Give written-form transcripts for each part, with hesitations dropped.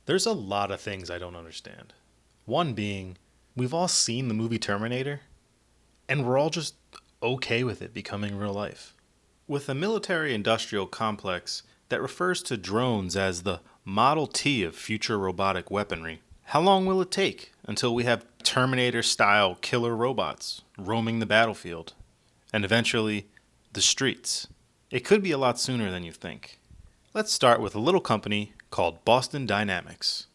There's a lot of things I don't understand. One being, we've all seen the movie Terminator, and we're all just okay with it becoming real life. With a military-industrial complex that refers to drones as the Model T of future robotic weaponry, how long will it take until we have Terminator-style killer robots roaming the battlefield, and eventually the streets? It could be a lot sooner than you think. Let's start with a little company called Boston Dynamics,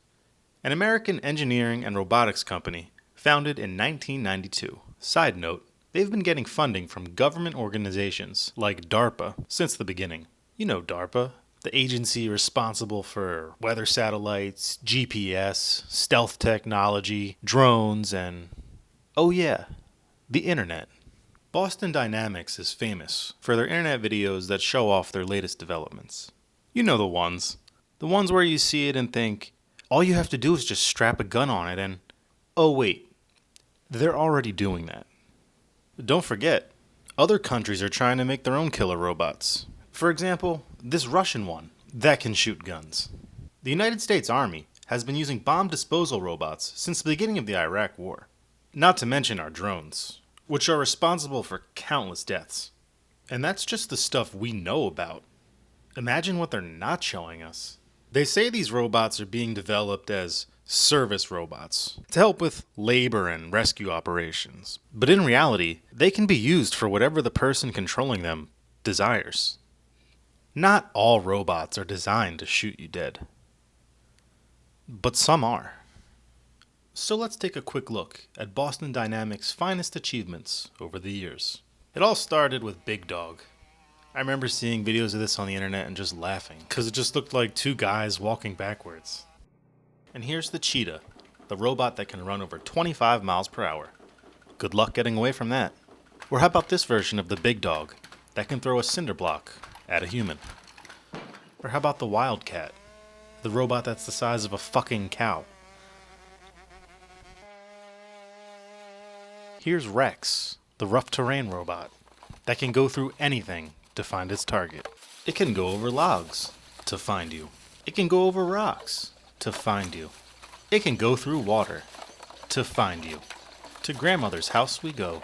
an American engineering and robotics company founded in 1992. Side note, they've been getting funding from government organizations like DARPA since the beginning. You know DARPA, the agency responsible for weather satellites, GPS, stealth technology, drones, and, oh yeah, the internet. Boston Dynamics is famous for their internet videos that show off their latest developments. You know the ones. The ones where you see it and think, all you have to do is just strap a gun on it and, oh wait, they're already doing that. Don't forget, other countries are trying to make their own killer robots. For example, this Russian one that can shoot guns. The United States Army has been using bomb disposal robots since the beginning of the Iraq War. Not to mention our drones, which are responsible for countless deaths. And that's just the stuff we know about. Imagine what they're not showing us. They say these robots are being developed as service robots to help with labor and rescue operations. But in reality, they can be used for whatever the person controlling them desires. Not all robots are designed to shoot you dead, but some are. So let's take a quick look at Boston Dynamics' finest achievements over the years. It all started with Big Dog. I remember seeing videos of this on the internet and just laughing, because it just looked like two guys walking backwards. And here's the Cheetah, the robot that can run over 25 miles per hour. Good luck getting away from that. Or how about this version of the Big Dog that can throw a cinder block at a human? Or how about the Wildcat, the robot that's the size of a fucking cow? Here's Rex, the rough terrain robot that can go through anything to find its target. It can go over logs to find you. It can go over rocks to find you. It can go through water to find you. To grandmother's house we go.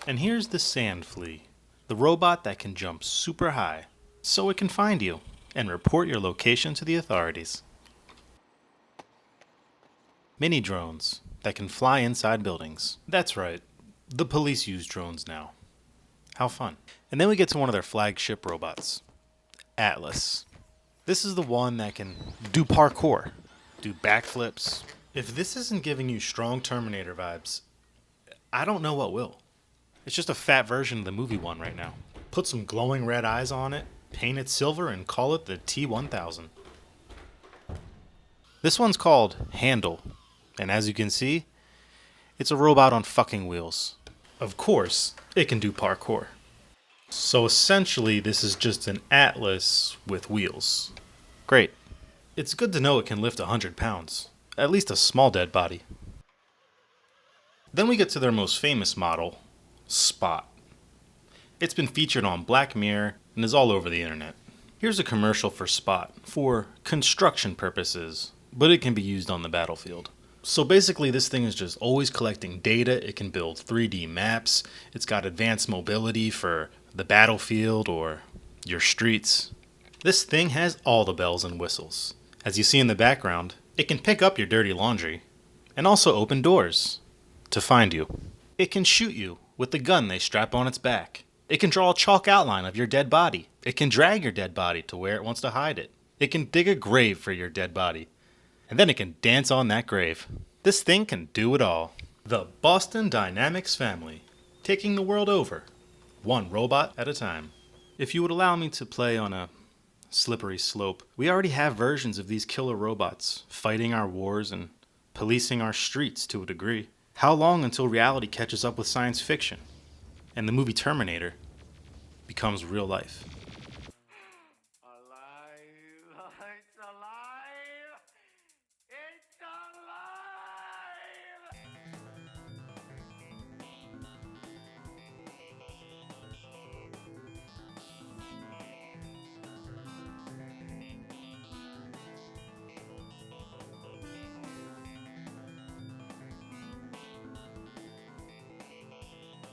And here's the Sand Flea, the robot that can jump super high so it can find you and report your location to the authorities. Mini drones that can fly inside buildings. That's right, the police use drones now. How fun. And then we get to one of their flagship robots, Atlas. This is the one that can do parkour, do backflips. If this isn't giving you strong Terminator vibes, I don't know what will. It's just a fat version of the movie one right now. Put some glowing red eyes on it, paint it silver, and call it the T-1000. This one's called Handle, and as you can see, it's a robot on fucking wheels. Of course, it can do parkour. So essentially, this is just an Atlas with wheels. Great. It's good to know it can lift 100 pounds, at least a small dead body. Then we get to their most famous model, Spot. It's been featured on Black Mirror and is all over the internet. Here's a commercial for Spot for construction purposes, but it can be used on the battlefield. So basically this thing is just always collecting data. It can build 3D maps. It's got advanced mobility for the battlefield or your streets. This thing has all the bells and whistles. As you see in the background, it can pick up your dirty laundry and also open doors to find you. It can shoot you with the gun they strap on its back. It can draw a chalk outline of your dead body. It can drag your dead body to where it wants to hide it. It can dig a grave for your dead body. And then it can dance on that grave. This thing can do it all. The Boston Dynamics family, taking the world over, one robot at a time. If you would allow me to play on a slippery slope, we already have versions of these killer robots fighting our wars and policing our streets to a degree. How long until reality catches up with science fiction and the movie Terminator becomes real life?